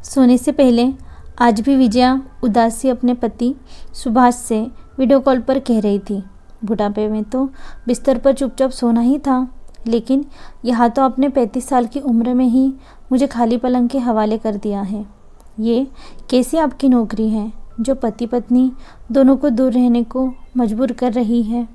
सोने से पहले आज भी विजया उदास सी अपने पति सुभाष से वीडियो कॉल पर कह रही थी, बुढ़ापे में तो बिस्तर पर चुपचाप सोना ही था, लेकिन यहाँ तो आपने 35 साल की उम्र में ही मुझे खाली पलंग के हवाले कर दिया है। ये कैसी आपकी नौकरी है जो पति पत्नी दोनों को दूर रहने को मजबूर कर रही है।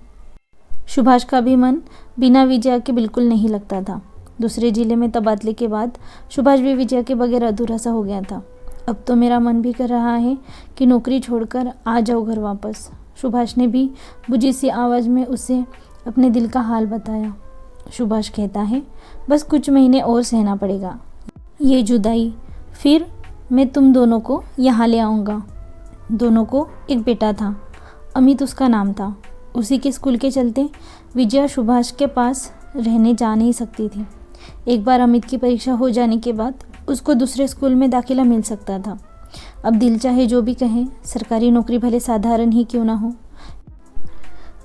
सुभाष का भी मन बिना विजया के बिल्कुल नहीं लगता था। दूसरे जिले में तबादले के बाद सुभाष भी विजया के बगैर अधूरा सा हो गया था। अब तो मेरा मन भी कर रहा है कि नौकरी छोड़कर आ जाओ घर वापस। सुभाष ने भी बुझी सी आवाज़ में उसे अपने दिल का हाल बताया। सुभाष कहता है, बस कुछ महीने और सहना पड़ेगा ये जुदाई, फिर मैं तुम दोनों को यहाँ ले आऊँगा। दोनों को एक बेटा था, अमित उसका नाम था। उसी के स्कूल के चलते विजया सुभाष के पास रहने जा नहीं सकती थी। एक बार अमित की परीक्षा हो जाने के बाद उसको दूसरे स्कूल में दाखिला मिल सकता था। अब दिल चाहे जो भी कहे, सरकारी नौकरी भले साधारण ही क्यों ना हो,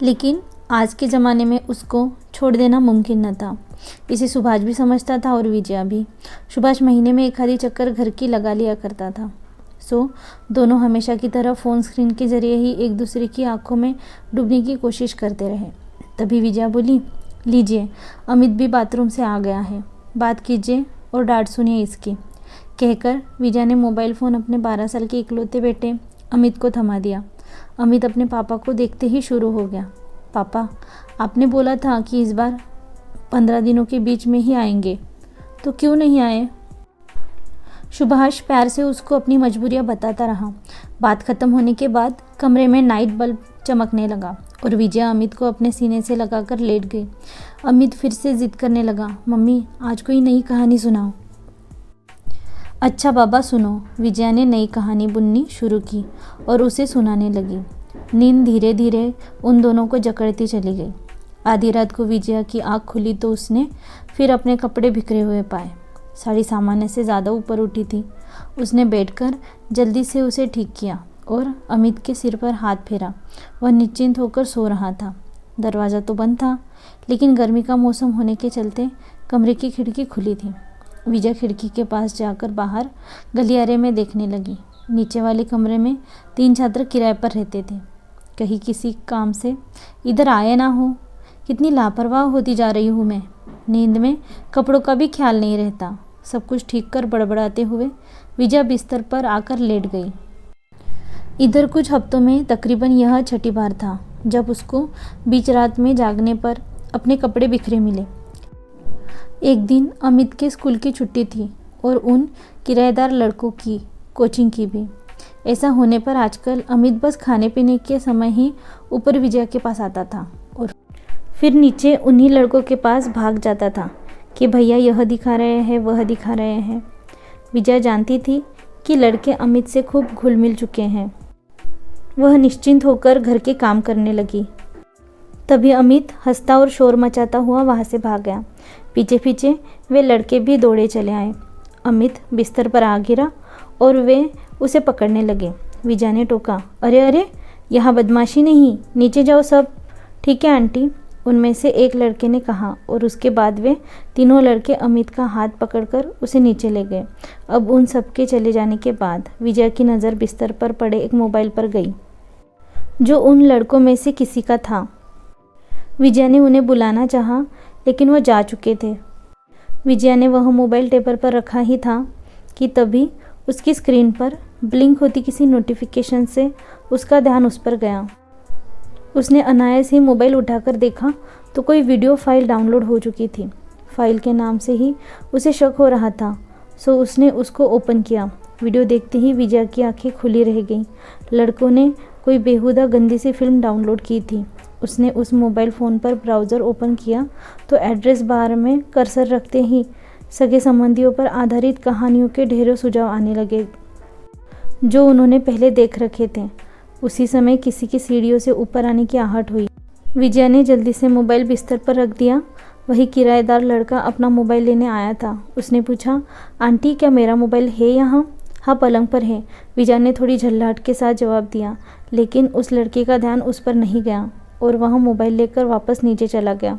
लेकिन आज के ज़माने में उसको छोड़ देना मुमकिन न था। इसे सुभाष भी समझता था और विजया भी। सुभाष महीने में एक आधी चक्कर घर की लगा लिया करता था। सो दोनों हमेशा की तरह फ़ोन स्क्रीन के ज़रिए ही एक दूसरे की आंखों में डूबने की कोशिश करते रहे। तभी विजया बोली, लीजिए अमित भी बाथरूम से आ गया है, बात कीजिए और डांट सुनिए इसकी। कहकर विजया ने मोबाइल फ़ोन अपने 12 साल के इकलौते बेटे अमित को थमा दिया। अमित अपने पापा को देखते ही शुरू हो गया। पापा, आपने बोला था कि इस बार 15 दिनों के बीच में ही आएंगे, तो क्यों नहीं आए। सुभाष प्यार से उसको अपनी मजबूरियां बताता रहा। बात खत्म होने के बाद कमरे में नाइट बल्ब चमकने लगा और विजया अमित को अपने सीने से लगाकर लेट गई। अमित फिर से जिद करने लगा, मम्मी आज कोई नई कहानी सुनाओ। अच्छा बाबा सुनो। विजया ने नई कहानी बुननी शुरू की और उसे सुनाने लगी। नींद धीरे धीरे उन दोनों को जकड़ती चली गई। आधी रात को विजया की आँख खुली तो उसने फिर अपने कपड़े बिखरे हुए पाए। साड़ी सामान्य से ज़्यादा ऊपर उठी थी। उसने बैठकर जल्दी से उसे ठीक किया और अमित के सिर पर हाथ फेरा। वह निश्चिंत होकर सो रहा था। दरवाज़ा तो बंद था, लेकिन गर्मी का मौसम होने के चलते कमरे की खिड़की खुली थी। विजया खिड़की के पास जाकर बाहर गलियारे में देखने लगी। नीचे वाले कमरे में 3 छात्र किराए पर रहते थे। कहीं किसी काम से इधर आए ना हो। कितनी लापरवाह होती जा रही हूँ मैं। नींद में कपड़ों का भी ख्याल नहीं रहता। सब कुछ ठीक कर बड़बड़ाते हुए विजया बिस्तर पर आकर लेट गई। इधर कुछ हफ्तों में तकरीबन यह छठी बार था जब उसको बीच रात में जागने पर अपने कपड़े बिखरे मिले। एक दिन अमित के स्कूल की छुट्टी थी और उन किराएदार लड़कों की कोचिंग की भी। ऐसा होने पर आजकल अमित बस खाने पीने के समय ही ऊपर विजया के पास आता था और फिर नीचे उन्हीं लड़कों के पास भाग जाता था कि भैया यह दिखा रहे हैं, वह दिखा रहे हैं। विजया जानती थी कि लड़के अमित से खूब घुल मिल चुके हैं। वह निश्चिंत होकर घर के काम करने लगी। तभी अमित हंसता और शोर मचाता हुआ वहाँ से भाग गया। पीछे पीछे वे लड़के भी दौड़े चले आए। अमित बिस्तर पर आ गिरा और वे उसे पकड़ने लगे। विजया ने टोका, अरे अरे, यहाँ बदमाशी नहीं, नीचे जाओ सब। ठीक है आंटी, उनमें से एक लड़के ने कहा और उसके बाद वे तीनों लड़के अमित का हाथ पकड़कर उसे नीचे ले गए। अब उन सबके चले जाने के बाद विजया की नज़र बिस्तर पर पड़े एक मोबाइल पर गई जो उन लड़कों में से किसी का था। विजया ने उन्हें बुलाना चाहा, लेकिन वह जा चुके थे। विजया ने वह मोबाइल टेबल पर रखा ही था कि तभी उसकी स्क्रीन पर ब्लिंक होती किसी नोटिफिकेशन से उसका ध्यान उस पर गया। उसने अनायास ही मोबाइल उठाकर देखा तो कोई वीडियो फाइल डाउनलोड हो चुकी थी। फाइल के नाम से ही उसे शक हो रहा था, सो उसने उसको ओपन किया। वीडियो देखते ही विजया की आंखें खुली रह गईं। लड़कों ने कोई बेहुदा गंदी सी फिल्म डाउनलोड की थी। उसने उस मोबाइल फ़ोन पर ब्राउज़र ओपन किया तो एड्रेस बार में कर्सर रखते ही सगे संबंधियों पर आधारित कहानियों के ढेरों सुझाव आने लगे जो उन्होंने पहले देख रखे थे। उसी समय किसी की सीढ़ियों से ऊपर आने की आहट हुई। विजया ने जल्दी से मोबाइल बिस्तर पर रख दिया। वही किराएदार लड़का अपना मोबाइल लेने आया था। उसने पूछा, आंटी क्या मेरा मोबाइल है यहाँ? हाँ, पलंग पर है, विजया ने थोड़ी झल्लाहट के साथ जवाब दिया। लेकिन उस लड़के का ध्यान उस पर नहीं गया और वह मोबाइल लेकर वापस नीचे चला गया।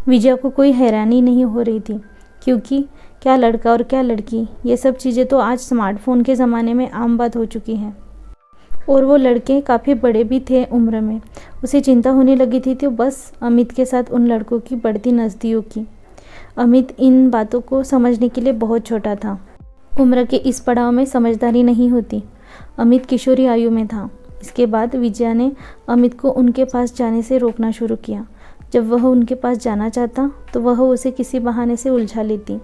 विजया को कोई हैरानी नहीं हो रही थी, क्योंकि क्या लड़का और क्या लड़की, ये सब चीज़ें तो आज स्मार्टफोन के ज़माने में आम बात हो चुकी हैं। और वो लड़के काफ़ी बड़े भी थे उम्र में। उसे चिंता होने लगी थी तो बस अमित के साथ उन लड़कों की बढ़ती नज़दीकियों की। अमित इन बातों को समझने के लिए बहुत छोटा था। उम्र के इस पड़ाव में समझदारी नहीं होती। अमित किशोरी आयु में था। इसके बाद विजया ने अमित को उनके पास जाने से रोकना शुरू किया। जब वह उनके पास जाना चाहता तो वह उसे किसी बहाने से उलझा लेती।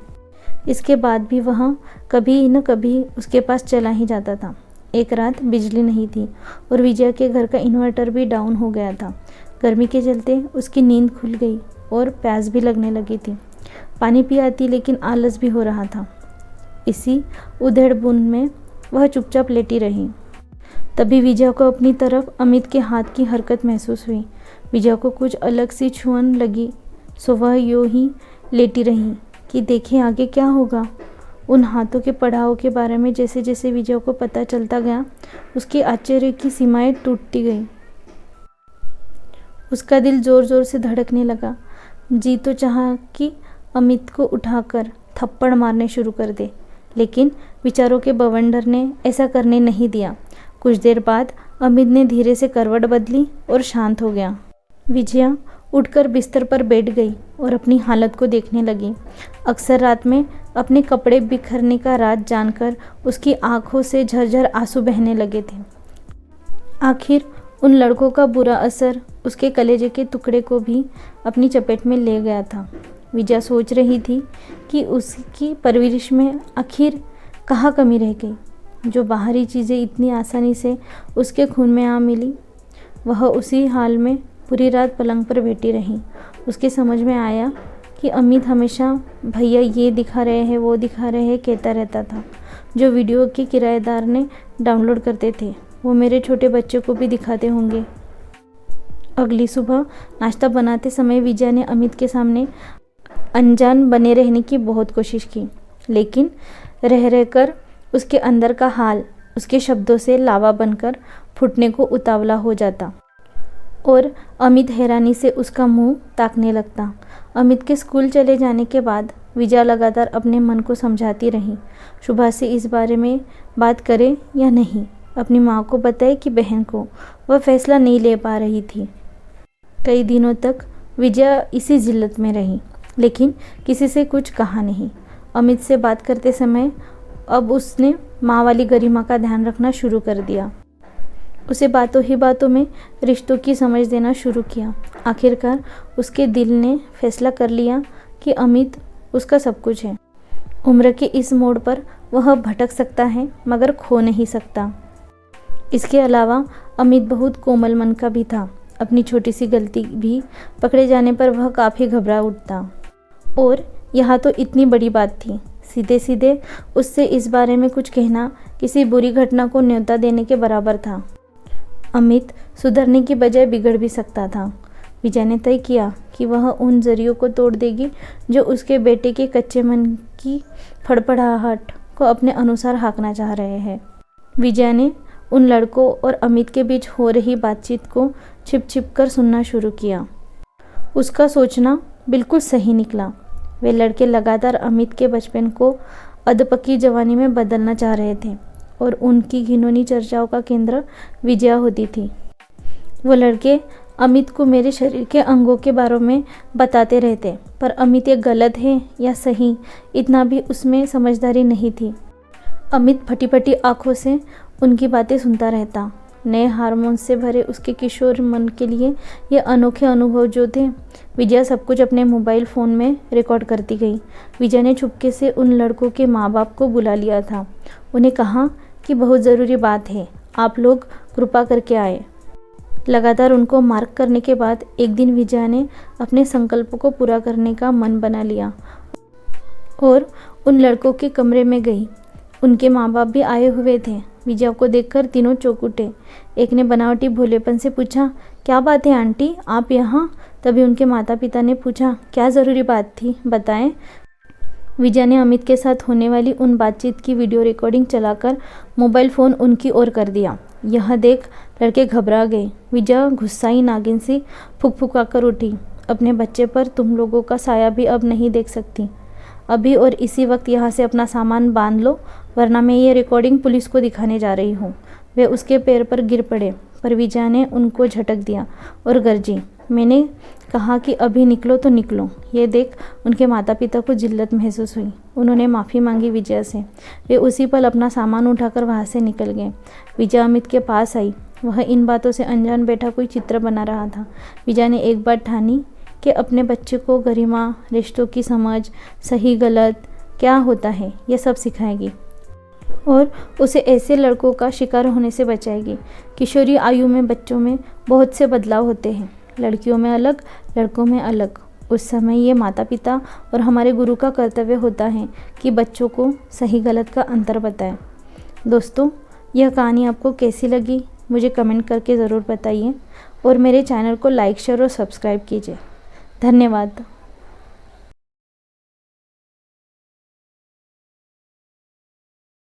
इसके बाद भी वह कभी न कभी उसके पास चला ही जाता था। एक रात बिजली नहीं थी और विजया के घर का इन्वर्टर भी डाउन हो गया था। गर्मी के चलते उसकी नींद खुल गई और प्यास भी लगने लगी थी। पानी पी आती लेकिन आलस भी हो रहा था। इसी उधेड़-बुन में वह चुपचाप लेटी रही। तभी विजया को अपनी तरफ अमित के हाथ की हरकत महसूस हुई। विजया को कुछ अलग सी छुअन लगी, सो वह यूं ही लेटी रही कि देखें आगे क्या होगा। उन हाथों के पड़ाव के बारे में जैसे जैसे विजया को पता चलता गया, उसके आश्चर्य की सीमाएं टूटती गईं। उसका दिल जोर जोर से धड़कने लगा। जी तो चाहा कि अमित को उठाकर थप्पड़ मारने शुरू कर दे, लेकिन विचारों के बवंडर ने ऐसा करने नहीं दिया। कुछ देर बाद अमित ने धीरे से करवट बदली और शांत हो गया। विजया उठकर बिस्तर पर बैठ गई और अपनी हालत को देखने लगी। अक्सर रात में अपने कपड़े बिखरने का राज जानकर उसकी आंखों से झरझर आंसू बहने लगे थे। आखिर उन लड़कों का बुरा असर उसके कलेजे के टुकड़े को भी अपनी चपेट में ले गया था। विजया सोच रही थी कि उसकी परवरिश में आखिर कहाँ कमी रह गई, जो बाहरी चीज़ें इतनी आसानी से उसके खून में आ मिली। वह उसी हाल में पूरी रात पलंग पर बैठी रही। उसके समझ में आया कि अमित हमेशा भैया ये दिखा रहे हैं वो दिखा रहे हैं कहता रहता था। जो वीडियो के किराएदार ने डाउनलोड करते थे वो मेरे छोटे बच्चे को भी दिखाते होंगे। अगली सुबह नाश्ता बनाते समय विजया ने अमित के सामने अनजान बने रहने की बहुत कोशिश की, लेकिन रह रहकर उसके अंदर का हाल उसके शब्दों से लावा बनकर फूटने को उतावला हो जाता और अमित हैरानी से उसका मुंह ताकने लगता। अमित के स्कूल चले जाने के बाद विजया लगातार अपने मन को समझाती रही, सुभाष से इस बारे में बात करे या नहीं, अपनी माँ को बताए कि बहन को। वह फैसला नहीं ले पा रही थी। कई दिनों तक विजया इसी जिल्लत में रही, लेकिन किसी से कुछ कहा नहीं। अमित से बात करते समय अब उसने माँ वाली गरिमा का ध्यान रखना शुरू कर दिया। उसे बातों ही बातों में रिश्तों की समझ देना शुरू किया। आखिरकार उसके दिल ने फैसला कर लिया कि अमित उसका सब कुछ है। उम्र के इस मोड़ पर वह भटक सकता है मगर खो नहीं सकता। इसके अलावा अमित बहुत कोमल मन का भी था। अपनी छोटी सी गलती भी पकड़े जाने पर वह काफ़ी घबरा उठता। और यहाँ तो इतनी बड़ी बात थी, सीधे सीधे उससे इस बारे में कुछ कहना किसी बुरी घटना को न्योता देने के बराबर था। अमित सुधरने की बजाय बिगड़ भी सकता था। विजय ने तय किया कि वह उन जरियों को तोड़ देगी जो उसके बेटे के कच्चे मन की फड़फड़ाहट को अपने अनुसार हाँकना चाह रहे हैं। विजय ने उन लड़कों और अमित के बीच हो रही बातचीत को छिप छिप कर सुनना शुरू किया। उसका सोचना बिल्कुल सही निकला। वे लड़के लगातार अमित के बचपन को अधपकी जवानी में बदलना चाह रहे थे और उनकी घिनौनी चर्चाओं का केंद्र विजया होती थी। वो लड़के अमित को मेरे शरीर के अंगों के बारे में बताते रहते, पर अमित ये गलत है या सही, इतना भी उसमें समझदारी नहीं थी। अमित फटी फटी आंखों से उनकी बातें सुनता रहता। नए हार्मोन से भरे उसके किशोर मन के लिए ये अनोखे अनुभव जो थे। विजया सब कुछ अपने मोबाइल फ़ोन में रिकॉर्ड करती गई। विजया ने चुपके से उन लड़कों के माँ बाप को बुला लिया था। उन्हें कहा कि बहुत ज़रूरी बात है, आप लोग कृपा करके आए। लगातार उनको मार्क करने के बाद एक दिन विजया ने अपने संकल्प को पूरा करने का मन बना लिया और उन लड़कों के कमरे में गई। उनके माँ बाप भी आए हुए थे। विजया को देखकर तीनों चौंक उठे। एक ने बनावटी भोलेपन से पूछा, क्या बात है आंटी, आप यहाँ? तभी उनके माता पिता ने पूछा, क्या ज़रूरी बात थी, बताएं। विजया ने अमित के साथ होने वाली उन बातचीत की वीडियो रिकॉर्डिंग चलाकर मोबाइल फ़ोन उनकी ओर कर दिया। यह देख लड़के घबरा गए। विजया गुस्साई नागिन सी फुकफुका कर उठी, अपने बच्चे पर तुम लोगों का साया भी अब नहीं देख सकती। अभी और इसी वक्त यहाँ से अपना सामान बांध लो, वरना मैं ये रिकॉर्डिंग पुलिस को दिखाने जा रही हूँ। वे उसके पैर पर गिर पड़े, पर विजया ने उनको झटक दिया और गरजी, मैंने कहा कि अभी निकलो तो निकलो। ये देख उनके माता पिता को जिल्लत महसूस हुई। उन्होंने माफ़ी मांगी विजया से। वे उसी पल अपना सामान उठाकर वहाँ से निकल गए। विजया अमित के पास आई। वह इन बातों से अनजान बैठा कोई चित्र बना रहा था। विजया ने एक बात ठानी कि अपने बच्चे को गरिमा, रिश्तों की समझ, सही गलत क्या होता है, ये सब सिखाएगी और उसे ऐसे लड़कों का शिकार होने से बचाएगी। किशोरी आयु में बच्चों में बहुत से बदलाव होते हैं, लड़कियों में अलग, लड़कों में अलग। उस समय ये माता पिता और हमारे गुरु का कर्तव्य होता है कि बच्चों को सही गलत का अंतर बताएं। दोस्तों, यह कहानी आपको कैसी लगी मुझे कमेंट करके ज़रूर बताइए और मेरे चैनल को लाइक, शेयर और सब्सक्राइब कीजिए। धन्यवाद।